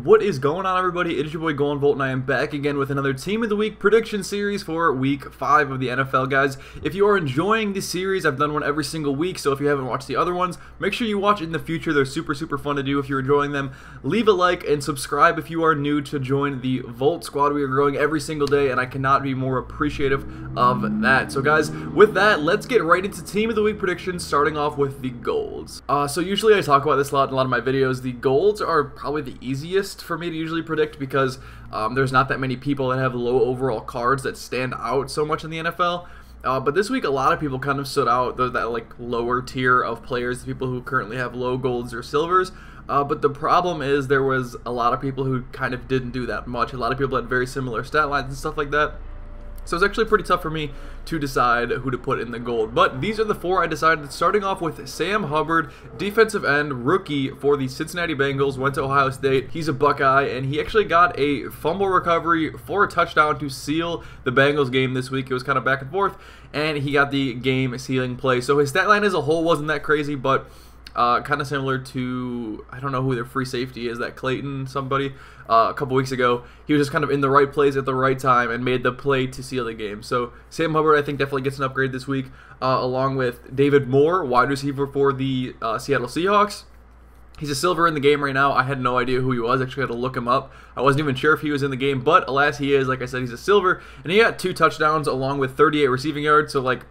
What is going on, everybody? It is your boy Golden Volt, and I am back again with another Team of the Week prediction series for Week 5 of the NFL, guys. If you are enjoying this series, I've done one every single week, so if you haven't watched the other ones, make sure you watch in the future. They're super fun to do if you're enjoying them. Leave a like and subscribe if you are new to join the Volt Squad. We are growing every single day, and I cannot be more appreciative of that. So, guys, with that, let's get right into Team of the Week predictions, starting off with the golds. So usually I talk about this a lot in a lot of my videos. The golds are probably the easiest for me to usually predict because there's not that many people that have low overall cards that stand out so much in the NFL. But this week, a lot of people kind of stood out, that like lower tier of players, the people who currently have low golds or silvers. But the problem is there was a lot of people who kind of didn't do that much. A lot of people had very similar stat lines and stuff like that. So it's actually pretty tough for me to decide who to put in the gold. But these are the four I decided, starting off with Sam Hubbard, defensive end, rookie for the Cincinnati Bengals, went to Ohio State. He's a Buckeye, and he actually got a fumble recovery for a touchdown to seal the Bengals game this week. It was kind of back and forth, and he got the game-sealing play. So his stat line as a whole wasn't that crazy, but kind of similar to, I don't know who their free safety is, that Clayton somebody, a couple weeks ago. He was just kind of in the right place at the right time and made the play to seal the game. So Sam Hubbard, I think, definitely gets an upgrade this week, along with David Moore, wide receiver for the Seattle Seahawks. He's a silver in the game right now. I had no idea who he was. Actually had to look him up. I wasn't even sure if he was in the game, but alas, he is. Like I said, he's a silver, and he got 2 touchdowns along with 38 receiving yards. So, like,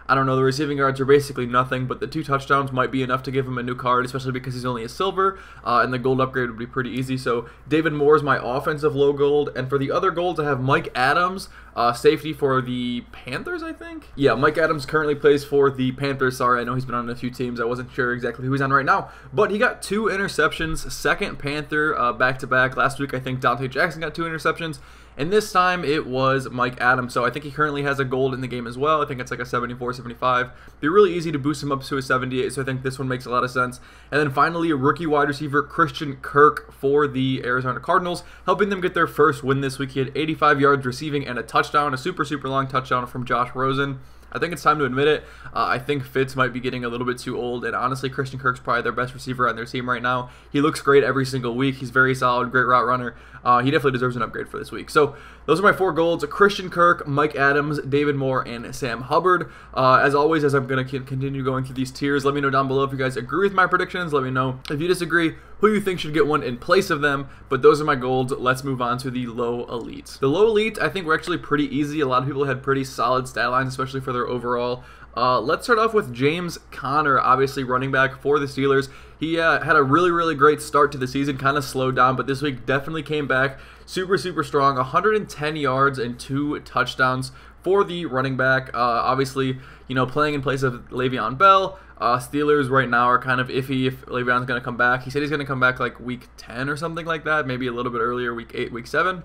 I don't know, the receiving yards are basically nothing, but the 2 touchdowns might be enough to give him a new card, especially because he's only a silver, and the gold upgrade would be pretty easy. So David Moore is my offensive low gold, and for the other golds, I have Mike Adams, safety for the Panthers, I think? Yeah, Mike Adams currently plays for the Panthers. Sorry, I know he's been on a few teams. I wasn't sure exactly who he's on right now, but he got 2 interceptions, second Panther back-to-back. Last week, I think Dante Jackson got 2 interceptions. And this time it was Mike Adams. So I think he currently has a gold in the game as well. I think it's like a 74, 75. It'd be really easy to boost him up to a 78. So I think this one makes a lot of sense. And then finally, a rookie wide receiver, Christian Kirk for the Arizona Cardinals, helping them get their first win this week. He had 85 yards receiving and a touchdown, a super long touchdown from Josh Rosen. I think it's time to admit it. I think Fitz might be getting a little bit too old, and honestly, Christian Kirk's probably their best receiver on their team right now. He looks great every single week. He's very solid, great route runner. He definitely deserves an upgrade for this week. So those are my 4 golds: Christian Kirk, Mike Adams, David Moore, and Sam Hubbard. As always, as I'm going to continue going through these tiers, let me know down below if you guys agree with my predictions. Let me know if you disagree, who you think should get one in place of them. But those are my golds. Let's move on to the low elites. The low elite, I think, were actually pretty easy. A lot of people had pretty solid stat lines, especially for their overall. Let's start off with James Conner, obviously running back for the Steelers. He had a really great start to the season, kind of slowed down, but this week definitely came back super strong. 110 yards and 2 touchdowns for the running back. Obviously, you know, playing in place of Le'Veon Bell. Steelers right now are kind of iffy if Le'Veon's going to come back. He said he's going to come back like week 10 or something like that, maybe a little bit earlier, week 8, week 7.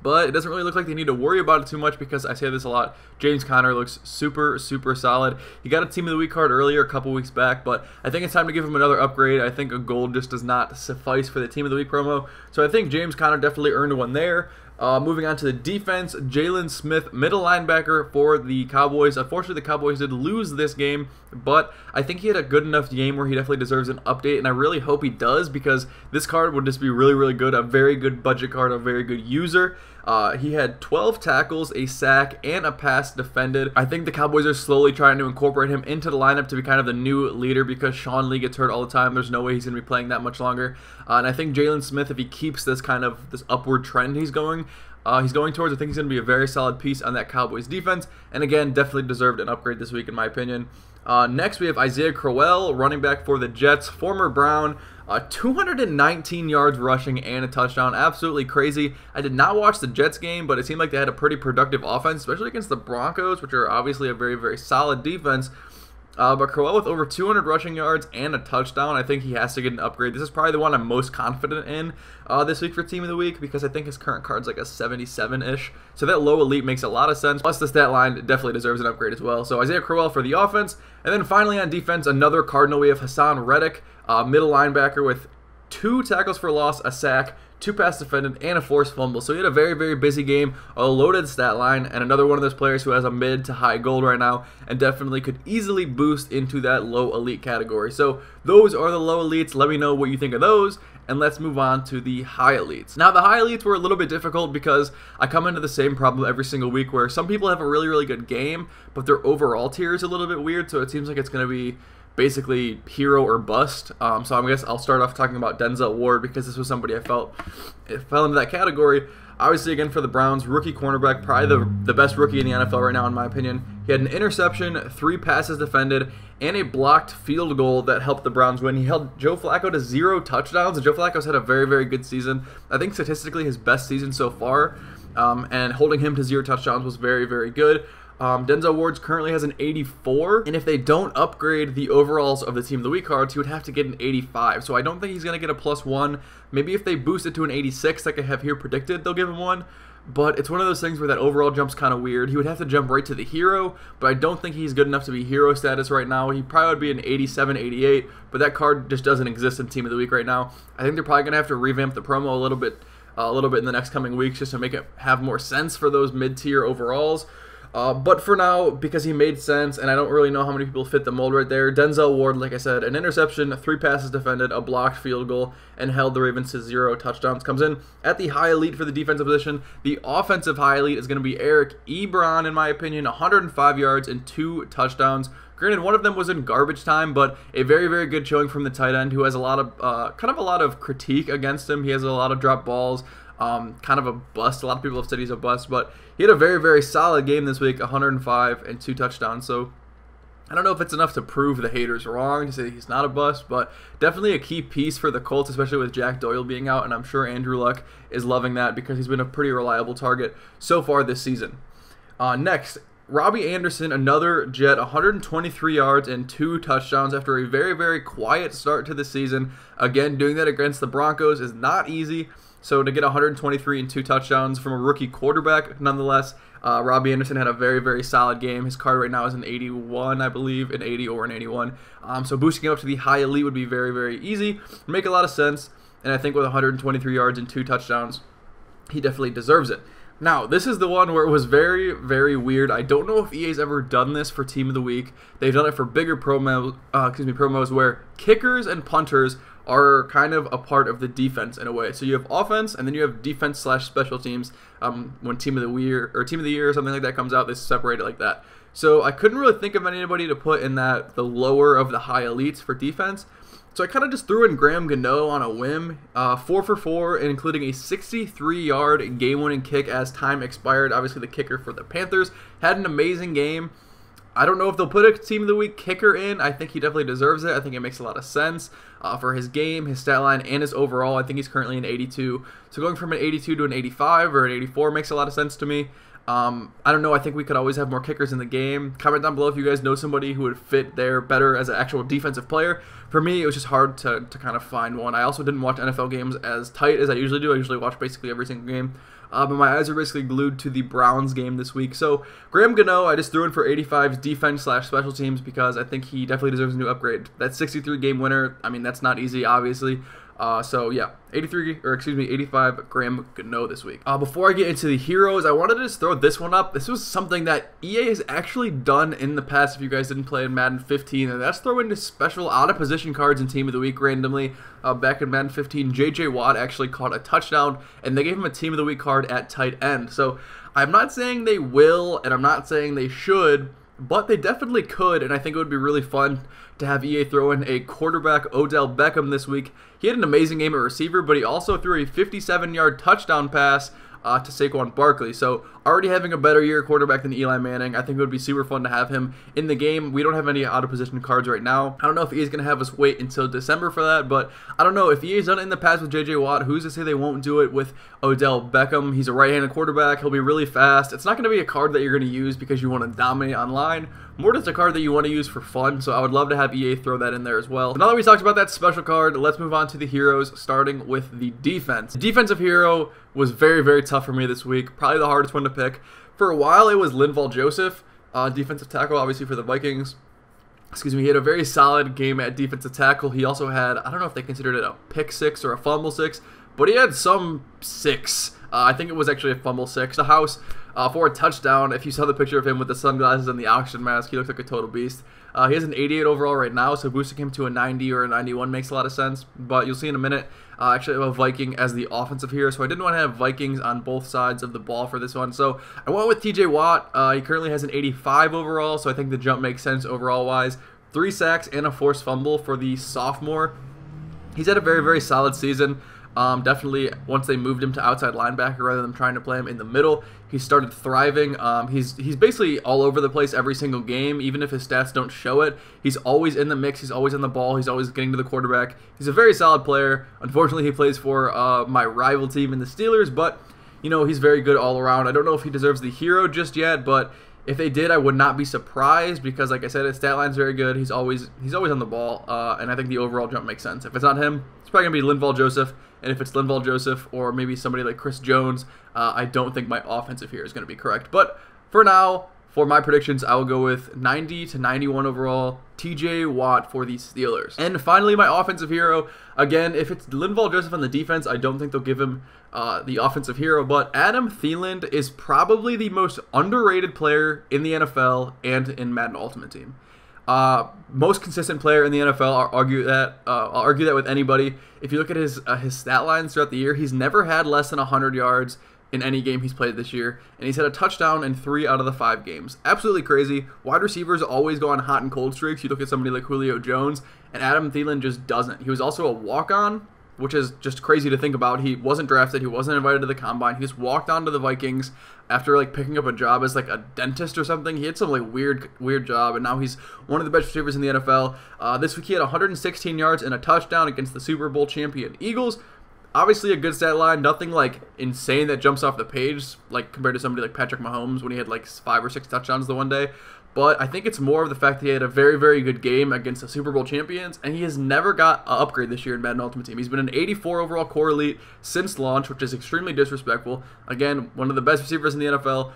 But it doesn't really look like they need to worry about it too much because I say this a lot. James Conner looks super solid. He got a Team of the Week card earlier a couple weeks back, but I think it's time to give him another upgrade. I think a gold just does not suffice for the Team of the Week promo. So I think James Conner definitely earned one there. Moving on to the defense, Jalen Smith, middle linebacker for the Cowboys. Unfortunately, the Cowboys did lose this game, but I think he had a good enough game where he definitely deserves an update, and I really hope he does because this card would just be really good, a very good budget card, a very good user. He had 12 tackles, a sack, and a pass defended. I think the Cowboys are slowly trying to incorporate him into the lineup to be kind of the new leader because Sean Lee gets hurt all the time. There's no way he's going to be playing that much longer. And I think Jalen Smith, if he keeps this kind of this upward trend he's going towards, I think he's going to be a very solid piece on that Cowboys defense. And again, definitely deserved an upgrade this week in my opinion. Next, we have Isaiah Crowell, running back for the Jets, former Brown. 219 yards rushing and a touchdown. Absolutely crazy. I did not watch the Jets game, but it seemed like they had a pretty productive offense, especially against the Broncos, which are obviously a very solid defense. But Crowell with over 200 rushing yards and a touchdown, I think he has to get an upgrade. This is probably the one I'm most confident in this week for Team of the Week because I think his current card's like a 77-ish. So that low elite makes a lot of sense. Plus the stat line definitely deserves an upgrade as well. So Isaiah Crowell for the offense. And then finally on defense, another Cardinal. We have Hassan Reddick, middle linebacker with 2 tackles for loss, a sack, 2 pass defended, and a forced fumble. So he had a very, very busy game, a loaded stat line, and another one of those players who has a mid to high gold right now and definitely could easily boost into that low elite category. So those are the low elites. Let me know what you think of those, and let's move on to the high elites. Now, the high elites were a little bit difficult because I come into the same problem every single week where some people have a really, really good game, but their overall tier is a little bit weird, so it seems like it's going to be basically hero or bust. So I guess I'll start off talking about Denzel Ward because this was somebody I felt it fell into that category. Obviously, again, for the Browns, rookie cornerback, probably the best rookie in the NFL right now, in my opinion. He had an interception, 3 passes defended, and a blocked field goal that helped the Browns win. He held Joe Flacco to 0 touchdowns, and Joe Flacco's had a very, very good season. I think statistically his best season so far, and holding him to 0 touchdowns was very, very good. Denzel Ward currently has an 84, and if they don't upgrade the overalls of the Team of the Week cards, he would have to get an 85. So I don't think he's going to get a +1. Maybe if they boost it to an 86, like I have here predicted, they'll give him one. But it's one of those things where that overall jump's kind of weird. He would have to jump right to the hero, but I don't think he's good enough to be hero status right now. He probably would be an 87, 88, but that card just doesn't exist in Team of the Week right now. I think they're probably going to have to revamp the promo a little bit in the next coming weeks just to make it have more sense for those mid-tier overalls. But for now, because he made sense, and I don't really know how many people fit the mold right there, Denzel Ward, like I said, an interception, 3 passes defended, a blocked field goal, and held the Ravens to 0 touchdowns. Comes in at the high elite for the defensive position. The offensive high elite is going to be Eric Ebron, in my opinion, 105 yards and 2 touchdowns. Granted, one of them was in garbage time, but a very, very good showing from the tight end, who has a lot of kind of a lot of critique against him. He has a lot of drop balls. Kind of a bust. A lot of people have said he's a bust, but he had a very, very solid game this week, 105 and 2 touchdowns. So I don't know if it's enough to prove the haters wrong to say he's not a bust, but definitely a key piece for the Colts, especially with Jack Doyle being out, and I'm sure Andrew Luck is loving that because he's been a pretty reliable target so far this season. Next, Robbie Anderson, another Jet, 123 yards and 2 touchdowns after a very, very quiet start to the season. Again, doing that against the Broncos is not easy. So to get 123 and 2 touchdowns from a rookie quarterback, nonetheless, Robbie Anderson had a very, very solid game. His card right now is an 81, I believe, an 80 or an 81. So boosting him up to the high elite would be very, very easy. Make a lot of sense. And I think with 123 yards and 2 touchdowns, he definitely deserves it. Now, this is the one where it was very, very weird. I don't know if EA's ever done this for Team of the Week. They've done it for bigger promos where kickers and punters are kind of a part of the defense in a way. So you have offense, and then you have defense/special teams. When Team of the Year or something like that comes out, they separate it like that. So I couldn't really think of anybody to put in the lower of the high elites for defense. So I kind of just threw in Graham Gano on a whim, 4 for 4, including a 63-yard game-winning kick as time expired. Obviously, the kicker for the Panthers had an amazing game. I don't know if they'll put a Team of the Week kicker in. I think he definitely deserves it. I think it makes a lot of sense for his game, his stat line, and his overall. I think he's currently an 82. So going from an 82 to an 85 or an 84 makes a lot of sense to me. I don't know. I think we could always have more kickers in the game. Comment down below if you guys know somebody who would fit there better as an actual defensive player. For me, it was just hard to kind of find one. I also didn't watch NFL games as tight as I usually do. I usually watch basically every single game. But my eyes are basically glued to the Browns game this week. So Graham Gano, I just threw in for 85's defense/special teams because I think he definitely deserves a new upgrade. That 63 game winner, I mean, that's not easy, obviously. So yeah, 85 Graham Gano this week. Before I get into the heroes, I wanted to just throw this one up. This was something that EA has actually done in the past if you guys didn't play in Madden 15, and that's throw into special out-of-position cards in Team of the Week randomly. Back in Madden 15, J.J. Watt actually caught a touchdown, and they gave him a Team of the Week card at tight end. So I'm not saying they will, and I'm not saying they should, but they definitely could, and I think it would be really fun to have EA throw in a quarterback, Odell Beckham, this week. He had an amazing game at receiver, but he also threw a 57-yard touchdown pass to Saquon Barkley. So already having a better year quarterback than Eli Manning, I think it would be super fun to have him in the game. We don't have any out-of-position cards right now. I don't know if EA's going to have us wait until December for that, but I don't know. If EA's done it in the past with J.J. Watt, who's to say they won't do it with Odell Beckham? He's a right-handed quarterback. He'll be really fast. It's not going to be a card that you're going to use because you want to dominate online. More just a card that you want to use for fun, so I would love to have EA throw that in there as well. But now that we talked about that special card, let's move on to the heroes, starting with the defense. The defensive hero was very, very tough for me this week. Probably the hardest one to pick. For a while, it was Linval Joseph, defensive tackle, obviously for the Vikings. Excuse me, he had a very solid game at defensive tackle. He also had, I don't know if they considered it a pick 6 or a fumble 6, but he had some 6. I think it was actually a fumble 6. The house for a touchdown. If you saw the picture of him with the sunglasses and the oxygen mask, he looks like a total beast. He has an 88 overall right now, so boosting him to a 90 or a 91 makes a lot of sense. But you'll see in a minute, actually I have a Viking as the offensive hero, so I didn't want to have Vikings on both sides of the ball for this one. So I went with TJ Watt. He currently has an 85 overall, so I think the jump makes sense overall-wise. 3 sacks and a forced fumble for the sophomore. He's had a very, very solid season. Definitely, once they moved him to outside linebacker rather than trying to play him in the middle, he started thriving. He's basically all over the place every single game, even if his stats don't show it. He's always in the mix. He's always on the ball. He's always getting to the quarterback. He's a very solid player. Unfortunately, he plays for my rival team in the Steelers, but you know, he's very good all around. I don't know if he deserves the hero just yet, but if they did, I would not be surprised because, like I said, his stat line's very good. He's always on the ball, and I think the overall jump makes sense. If it's not him, it's probably gonna be Linval Joseph, and if it's Linval Joseph or maybe somebody like Chris Jones, I don't think my offensive hero is gonna be correct. But for now, for my predictions, I will go with 90 to 91 overall, TJ Watt for the Steelers. And finally, my offensive hero, again, if it's Linval Joseph on the defense, I don't think they'll give him the offensive hero, but Adam Thielen is probably the most underrated player in the NFL and in Madden Ultimate Team. Most consistent player in the NFL. I'll argue that with anybody. If you look at his stat lines throughout the year, he's never had less than 100 yards in any game he's played this year, and he's had a touchdown in 3 out of the 5 games. Absolutely crazy. Wide receivers always go on hot and cold streaks. You look at somebody like Julio Jones, and Adam Thielen just doesn't. He was also a walk-on, which is just crazy to think about. He wasn't drafted. He wasn't invited to the combine. He just walked on to the Vikings after like picking up a job as like a dentist or something. He had some like weird job, and now he's one of the best receivers in the NFL. This week he had 116 yards and a touchdown against the Super Bowl champion Eagles. Obviously a good stat line, nothing like insane that jumps off the page, like compared to somebody like Patrick Mahomes when he had like 5 or 6 touchdowns the one day. But I think it's more of the fact that he had a very, very good game against the Super Bowl champions, and he has never got an upgrade this year in Madden Ultimate Team. He's been an 84 overall core elite since launch, which is extremely disrespectful. Again, one of the best receivers in the NFL.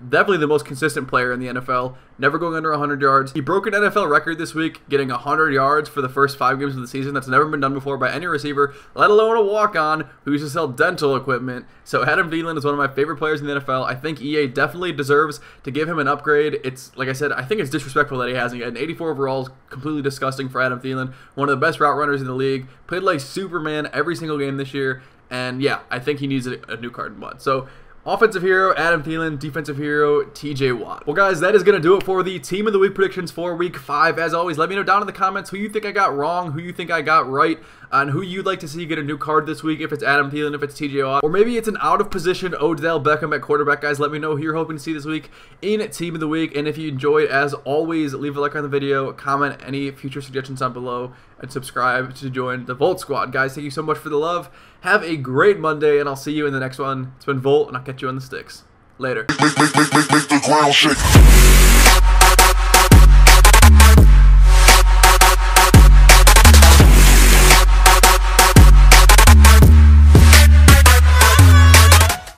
Definitely the most consistent player in the NFL, never going under 100 yards. He broke an NFL record this week, getting 100 yards for the first 5 games of the season. That's never been done before by any receiver, let alone a walk-on who used to sell dental equipment. So Adam Thielen is one of my favorite players in the NFL. I think EA definitely deserves to give him an upgrade. It's, like I said, I think it's disrespectful that he hasn't yet. An 84 overall is completely disgusting for Adam Thielen, one of the best route runners in the league, played like Superman every single game this year, and yeah, I think he needs a new card in mud. So offensive hero, Adam Thielen. Defensive hero, TJ Watt. Well, guys, that is going to do it for the Team of the Week predictions for Week 5. As always, let me know down in the comments who you think I got wrong, who you think I got right, and who you'd like to see get a new card this week, if it's Adam Thielen, if it's TJ Watt, or maybe it's an out-of-position Odell Beckham at quarterback. Guys, let me know who you're hoping to see this week in Team of the Week. And if you enjoyed, as always, leave a like on the video, comment any future suggestions down below, and subscribe to join the Volt Squad. Guys, thank you so much for the love. Have a great Monday, and I'll see you in the next one. It's been Volt, and I'll catch you on the sticks. Later. Make the ground shake.